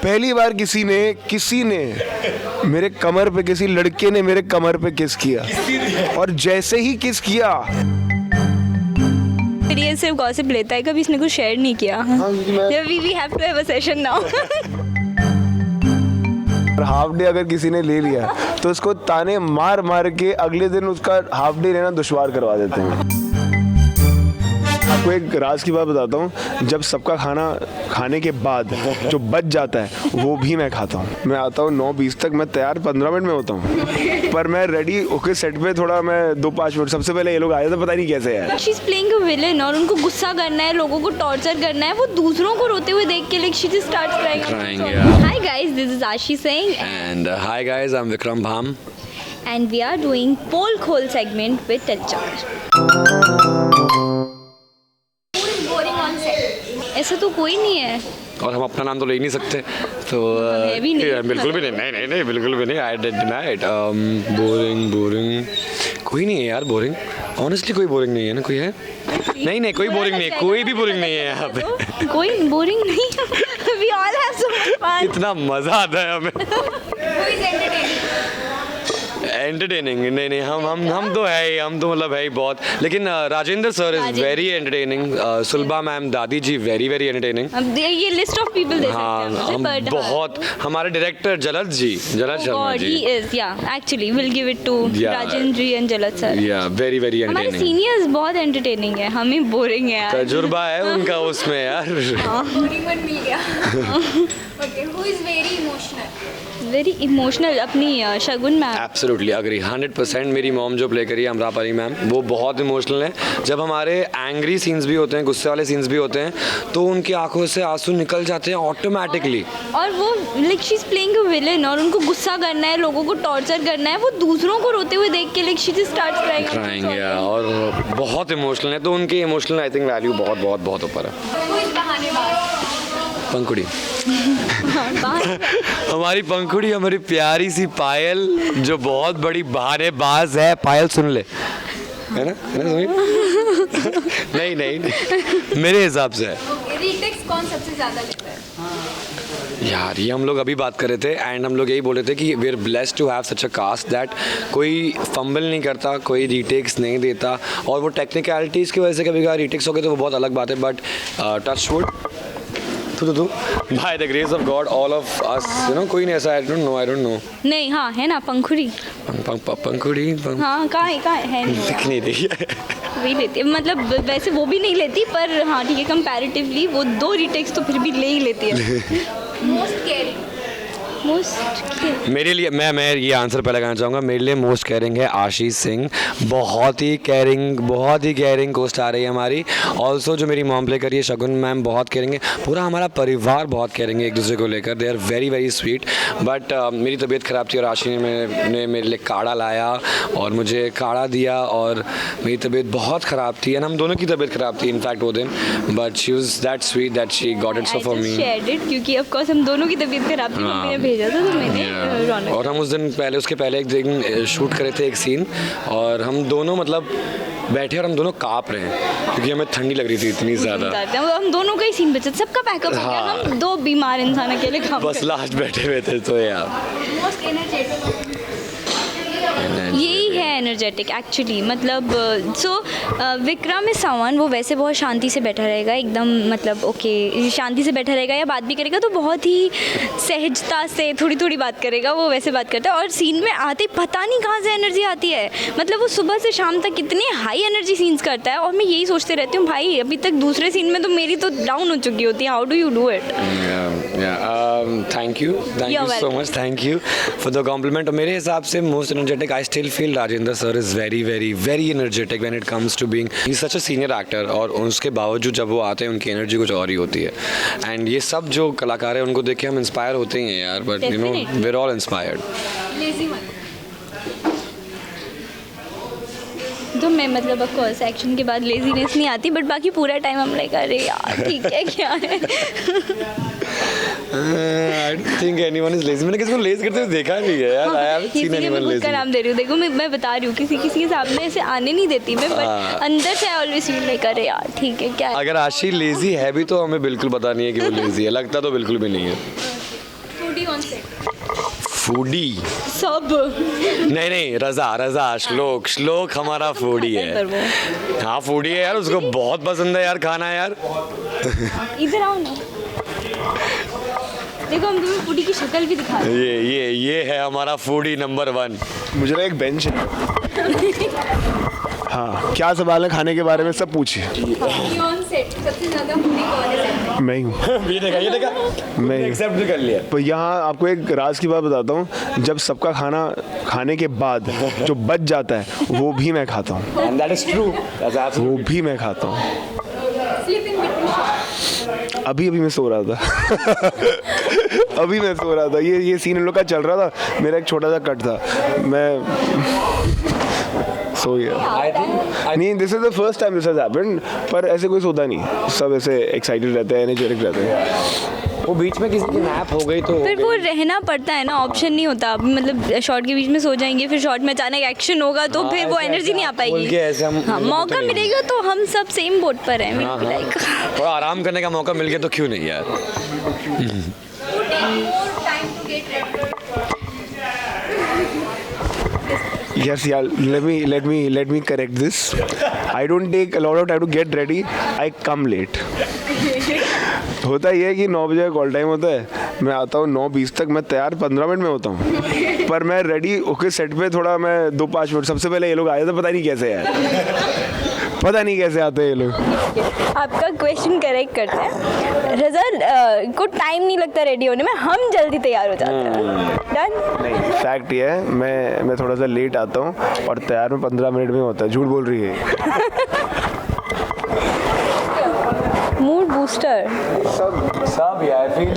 पहली बार किसी ने मेरे कमर पे, किसी लड़के ने मेरे कमर पे किस किया, और जैसे ही किस किया, ये सिर्फ गॉसिप लेता है, कभी इसने कुछ शेयर नहीं किया। We have to have a session now. Half day अगर किसी ने ले लिया तो उसको ताने मार मार के अगले दिन उसका हाफ डे लेना दुश्वार करवा देते हैं। आपको एक राज की बात बताता हूँ, जब सबका खाना खाने के बाद जो बच जाता है वो भी मैं खाता हूँ। मैं आता हूँ 9:20 तक, मैं तैयार 15 मिनट में होता हूँ, पर मैं रेडी होके सेट पे थोड़ा मैं 2-5 मिनट, सबसे पहले ये लोग आए थे, पता नहीं कैसे है। She is playing a villain और उनको गुस्सा करना है, लोगों को टॉर्चर करना है, वो दूसरों को रोते हुए देख के like she just starts crying. Hi guys, this is आशी Singh and hi guys, I'm Vikram Bham and we are doing poll खोल segment with HR. ऐसा तो कोई नहीं है, और हम अपना नाम तो ले ही नहीं सकते, तो भी नहीं। बिल्कुल भी नहीं, बिल्कुल भी नहीं। I deny it. बोरिंग कोई नहीं है यार, बोरिंग ऑनेस्टली कोई बोरिंग नहीं है ना। कोई है? नहीं कोई बोरिंग नहीं है, कोई भी बोरिंग नहीं है यहाँ पे। कोई बोरिंग नहीं। We all have so much fun. इतना मजा आता है हमें। एंटरटेनिंग नहीं हम तो है ही, हम तो मतलब है ही बहुत। लेकिन Rajendra sir is very entertaining, Sulabha ma'am, दादी जी वेरी एंटरटेनिंग। अब ये लिस्ट ऑफ पीपल दे सकते हैं हम मुझे, बहुत। हमारे director Jalad Sharma ji, he is, yeah, actually we'll give it to Rajendra ji and Jalad sir. Very हमारे एंटरटेनिंग। सीनियर्स बहुत एंटरटेनिंग है, हम ही बोरिंग है यार। तजुर्बा है उनका उसमें यार। वेरी इमोशनल अपनी शगुन मैम। Absolutely agree, 100%। मेरी मॉम जो प्ले करी है अमरापरी मैम, वो बहुत इमोशनल है। जब हमारे एंग्री सीन्स भी होते हैं, गुस्से वाले सीन्स भी होते हैं, तो उनकी आंखों से आंसू निकल जाते हैं ऑटोमेटिकली। और वो like she is playing a villain और उनको गुस्सा करना है, लोगों को टॉर्चर करना है, वो दूसरों को रोते हुए देख के like she just starts crying. और बहुत इमोशनल है, तो उनकी इमोशनल आई थिंक वैल्यू बहुत ऊपर है। पंखुड़ी हमारी पंखुड़ी, हमारी प्यारी सी पायल, जो बहुत बड़ी बहानेबाज है। पायल सुन ले, है ना नहीं मेरे हिसाब से है। रीटेक्स कौन सबसे ज्यादा लेता है यार? ये हम लोग अभी बात कर रहे थे एंड हम लोग यही बोल रहे थे कि we are blessed to have such a cast that कोई फंबल नहीं करता, कोई रीटेक्स नहीं देता। और वो टेक्निकलिटीज़ की वजह से कभी कभार रीटेक्स हो गए तो वो बहुत अलग बात है, बट टच वुड तो by the grace of God all of us, you know, कोई नहीं ऐसा। आई डोंट नो नहीं। हाँ है ना पंखुड़ी। पंखुड़ी हाँ कहाँ है दिख नहीं रही है। वही लेती है, मतलब वैसे वो भी नहीं लेती, पर हाँ ठीक है, कंपैरेटिवली वो 2 रीटेक्स तो फिर भी ले ही लेती है। मेरे लिए मैं ये आंसर पहले कहना चाहूँगा, मेरे लिए मोस्ट केयरिंग है आशीष सिंह। बहुत ही केयरिंग को स्टार है हमारी। ऑल्सो जो मेरी मॉम प्ले करी है शगुन मैम, बहुत केयरिंग है। पूरा हमारा परिवार बहुत केयरिंग है एक दूसरे को लेकर। They are very sweet. But मेरी तबीयत ख़राब थी और आशीष ने मेरे लिए काढ़ा लाया और मुझे काढ़ा दिया, और मेरी तबीयत बहुत ख़राब थी एंड हम दोनों की तबीयत ख़राब थी इनफैक्ट वो दिन। But she was that sweet that she got it so for me. क्योंकि ऑफ कोर्स हम दोनों की तबीयत ख़राब थी, मम्मी ने भेजा था तो मैंने। और हम उसके पहले एक दिन शूट करे थे एक सीन, और हम दोनों मतलब बैठे और हम दोनों काँप रहे हैं क्योंकि हमें ठंडी लग रही थी इतनी ज़्यादा। हम दोनों का ही सीन बचा, सबका पैकअप हो गया, हम 2 बीमार इंसान अकेले काम कर, बस लास्ट बैठे हुए थे। तो यार यही है एनर्जेटिक एक्चुअली। मतलब सो विक्रम इज समवन, वो वैसे बहुत शांति से बैठा रहेगा एकदम, मतलब ओके शांति से बैठा रहेगा, या बात भी करेगा तो बहुत ही सहजता से थोड़ी बात करेगा, वो वैसे बात करता है। और सीन में आते ही पता नहीं कहाँ से एनर्जी आती है, मतलब वो सुबह से शाम तक कितने हाई एनर्जी सीन्स करता है। और मैं यही सोचते रहती हूँ, भाई अभी तक दूसरे सीन में तो मेरी तो डाउन हो चुकी होती है, how do you do it? Thank you so much, thank you for the compliment. मेरे हिसाब से most energetic I still feel Rajendra sir is very energetic when it comes to being, he is such a senior actor. और उसके बावजूद जब वो आते हैं उनकी एनर्जी कुछ और ही होती है। एंड ये सब जो कलाकार हैं उनको देख के हम इंस्पायर होते ही हैं यार, but you know we are all inspired. तो मैं मतलब ऑफ कोर्स एक्शन के बाद लेजीनेस नहीं आती, बट बाकी पूरा टाइम हम लाइक अरे यार ठीक है क्या है। I don't think anyone is lazy. मैंने किसी को लेज करते हुए देखा नहीं है यार। I haven't seen anyone lazy. मैं नाम दे रही हूँ, देखो मैं बता रही हूँ, किसी के सामने ऐसे आने नहीं देती मैं, बट अंदर से ऑलवेज फील लाइक अरे यार ठीक है क्या है। अगर आशी लेजी है भी तो हमें बिल्कुल पता नहीं है कि वो लेजी है, लगता तो बिल्कुल भी नहीं है। फूडी। सब नहीं नहीं, रजा श्लोक हमारा फूडी पर है। वो हाँ फूडी है यार, उसको बहुत पसंद है यार खाना यार। इधर आओ ना, देखो हम तुम्हें फूडी की शक्ल भी दिखा रहे हैं। ये है हमारा फूडी नंबर 1। मुझे ना एक बेंच है। हाँ, क्या सवाल है खाने के बारे में सब पूछिए। सबसे ज्यादा फूडी कौन है? मैं ही हूँ। ये देखा मैं एक्सेप्ट भी कर लिया। तो यहाँ आपको एक राज की बात बताता हूँ, जब सबका खाना खाने के बाद जो बच जाता है वो भी मैं खाता हूँ। And that is true. That's वो absolutely भी मैं खाता हूँ। अभी मैं सो रहा था। अभी मैं सो रहा था, ये सीन इन लोग का चल रहा था, मेरा एक छोटा सा कट था, मैं सो गया। I think नहीं, this is the first time this has happened, पर ऐसे कोई सोता नहीं, सब ऐसे एक्साइटेड रहते हैं, एनर्जेटिक रहते हैं। वो बीच में किसी की नैप हो गई तो फिर वो रहना पड़ता है ना, ऑप्शन नहीं होता। मतलब शॉट के बीच में सो जाएंगे, फिर शॉट में अचानक एक्शन होगा तो फिर वो एनर्जी नहीं आ पाएगी। हाँ, मौका मिलेगा तो हम सब सेम बोट पर हैं। लाइक थोड़ा आराम करने का मौका मिल गया तो क्यों नहीं यार। Yes, yeah. Let me correct this. I don't take a lot of time to get ready. I come late. होता ये है कि 9 बजे कॉल टाइम होता है, मैं आता हूँ 9:20 तक, मैं तैयार 15 मिनट में होता हूँ, पर मैं रेडी होके सेट पे थोड़ा मैं 2-5 मिनट, सबसे पहले ये लोग आए थे, पता नहीं कैसे यार, पता नहीं कैसे आते हैं ये लोग। आपका क्वेश्चन करेक्ट करते हैं। रजा को टाइम नहीं लगता रेडी होने में, हम जल्दी तैयार हो जाते हैं। डन। नहीं, फैक्ट ये है, मैं थोड़ा सा लेट आता हूँ और तैयार में 15 मिनट में होता है। झूठ बोल रही है। मूड बूस्टर सब यार फील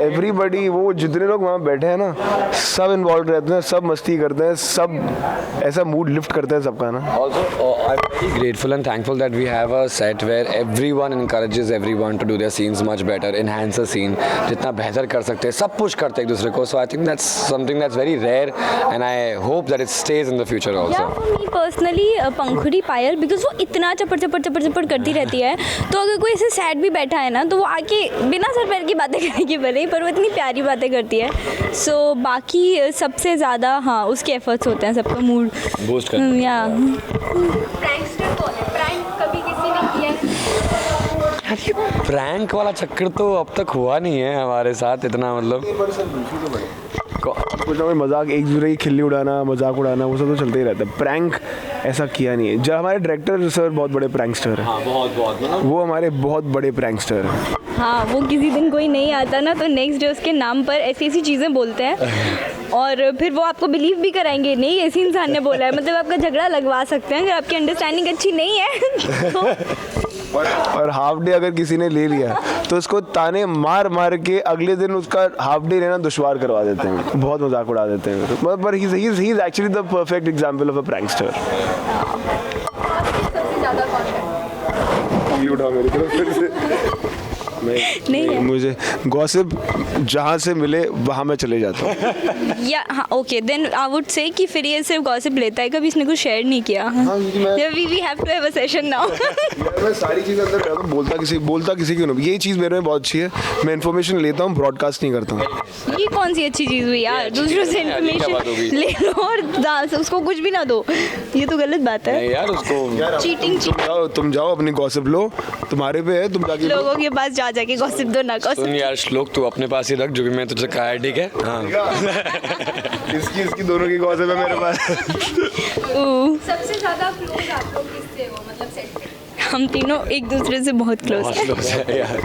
एवरीबडी, वो जितने लोग वहाँ बैठे हैं ना, सब इन्वॉल्व रहते हैं, सब मस्ती करते हैं, सब ऐसा मूड लिफ्ट करते हैं सबका ना। Also, I'm very grateful and thankful that we have a set where everyone encourages everyone to do their scenes much better, enhance a scene, जितना बेहतर कर सकते हैं, सब पुश करते हैं एक दूसरे को. So I think that's something that's very rare, and I hope that it stays in the future also. या for me personally Pankhuri Payal, because वो इतना चपड़ चपड़ चपड़ चपड़ करती रहती है, तो अगर कोई ऐसे सैड भी बैठा है ना, तो वो आके बिना सर पैर की बातें करेगी भले ही, पर वो इतनी प्यारी बातें करती है. सो बाकी सबसे ज़्यादा हाँ उसके एफर्ट्स होते हैं सबका मूड Boost करते हैं. या प्रैंकस्टर कौन है? प्रैंक कभी किसी ने किया है? प्रैंक वाला चक्कर तो अब तक हुआ नहीं है हमारे साथ इतना, मतलब कुछ ना कोई मजाक, एक दूसरे की खिल्ली उड़ाना, मजाक उड़ाना, वो सब तो चलते ही रहता है. प्रैंक ऐसा किया नहीं है. जब हमारे डायरेक्टर सर बहुत बड़े प्रैंकस्टर हैं. हाँ बहुत मतलब वो हमारे बहुत बड़े प्रैंकस्टर हैं. हाँ, वो किसी दिन कोई नहीं आता ना, तो नेक्स्ट डे उसके नाम पर ऐसी ऐसी चीज़ें बोलते हैं और फिर वो आपको बिलीव भी कराएंगे, नहीं ऐसी इंसान ने बोला है, मतलब आपका झगड़ा लगवा सकते हैं अगर आपकी अंडरस्टैंडिंग अच्छी नहीं है तो. और हाफ डे अगर किसी ने ले लिया तो उसको ताने मार मार के अगले दिन उसका हाफ डे रहना दुश्वार करवा देते हैं. बहुत मजाक उड़ा देते हैं. पर he is actually the perfect example of a prankster. सबसे ज़्यादा कौन है? उंगली उठाओ मेरी तरफ फिर से. नहीं है. मुझे गॉसिप जहाँ से मिले वहाँ मैं चले जाता हूँ. या हाँ okay, then I would say कि फिर ये सिर्फ गॉसिप लेता है, कभी इसने कुछ शेयर नहीं किया. क्योंकि मैं we have to have a session now. मैं सारी चीज़ अंदर रहता हूँ. बोलता किसी की नहीं. ये चीज़ मेरे में बहुत अच्छी है, मैं इन्फॉर्मेशन लेता हूँ, ब्रॉडकास्ट नहीं करता हूँ. ये कौन सी अच्छी चीज़ हुई यार, दूसरों से इन्फॉर्मेशन ले लो और उसको कुछ भी ना दो, ये तो गलत बात है. नहीं यार उसको चीटिंग तुम जाओ अपनी गॉसिप लो, तुम्हारे पे है, तुम जाके लोगों के पास जा जाके गॉसिप दो ना सुन गॉसिप. यार श्लोक तू अपने पास ही रख जो भी मैं तुझे कहा है, ठीक है. हाँ इसकी दोनों की गॉसिप है मेरे पास. सबसे ज़्यादा क्लोज आप लोग किससे हो, मतलब सेट पे? हम तीनों एक दूसरे से बहुत क्लोज बहुत हैं. close है यार.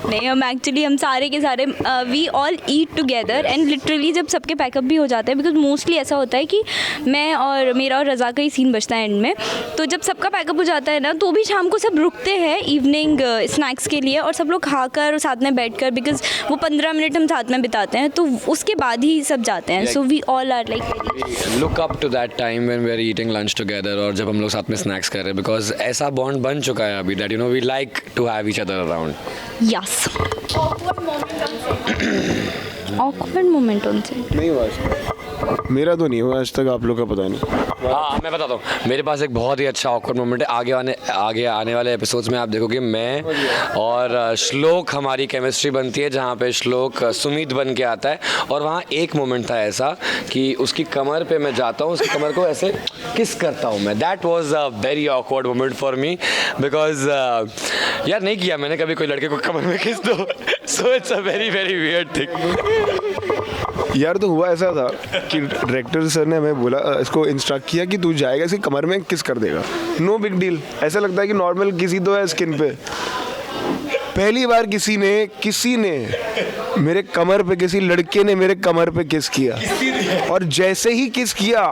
नहीं, हम सारे के सारे we all eat together and literally जब सबके पैकअप भी हो जाते हैं, बिकॉज मोस्टली ऐसा होता है कि मैं और मेरा और रज़ा का ही सीन बचता है एंड में, तो जब सबका पैकअप हो जाता है ना, तो भी शाम को सब रुकते हैं इवनिंग स्नैक्स के लिए और सब लोग खाकर और साथ में बैठकर, बिकॉज वो 15 मिनट हम साथ में बिताते हैं, तो उसके बाद ही सब जाते हैं. So we all are like look up to that time when we are eating lunch together, और जब हम लोग साथ में स्नैक्स कर रहे हैं, बिकॉज ऐसा बॉन्ड बन चुका है अभी that you know we like to have each other around. Yes. Awkward moment on set? Awkward moment on set नहीं हुआ. मेरा तो नहीं हुआ आज तक, आप लोग का पता नहीं। हाँ मैं बताता हूँ, मेरे पास एक बहुत ही अच्छा ऑकवर्ड मोमेंट है। आगे आने वाले एपिसोड्स में आप देखोगे मैं और श्लोक हमारी केमिस्ट्री बनती है, जहाँ पे श्लोक सुमित बन के आता है। और वहाँ एक मोमेंट था ऐसा कि उसकी कमर पे मैं जाता हूँ, उसकी कमर को ऐसे किस करता हूँ मैं। That was a very awkward moment for me, because यार नहीं किया मैंने कभी कोई लड़के को कमर में किस दो। So it's a very very weird thing. यार तो हुआ ऐसा था कि डायरेक्टर सर ने हमें बोला, इसको इंस्ट्रक्ट किया कि तू जाएगा इसकी कमर में किस कर देगा, नो बिग डील। ऐसा लगता है कि नॉर्मल किसी तो है स्किन पे। पहली बार किसी ने मेरे कमर पे, किसी लड़के ने मेरे कमर पे किस किया, और जैसे ही किस किया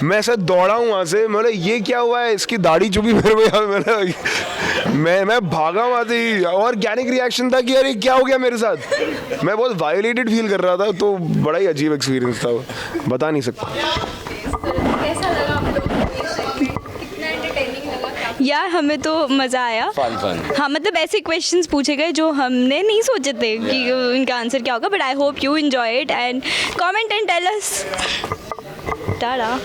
मैं ऐसा दौड़ा हूँ वहाँ से। मैंने ये क्या हुआ है, इसकी दाढ़ी चुभी मेरे को। मैं भागा वहाँ से ही। ऑर्गेनिक रिएक्शन था कि यार ये क्या हो गया मेरे साथ। मैं बहुत वायोलेटेड फील कर रहा था, तो बड़ा ही अजीब एक्सपीरियंस था वो, बता नहीं सकता। कैसा लगा आप लोग को इस टाइम में? कितना एंटरटेनिंग लगा? यार हमें तो मज़ा आया। फन हाँ मतलब ऐसे क्वेश्चंस पूछे गए जो हमने नहीं सोचे थे कि इनका आंसर क्या होगा, but I hope you enjoy it and comment and tell us. Tata.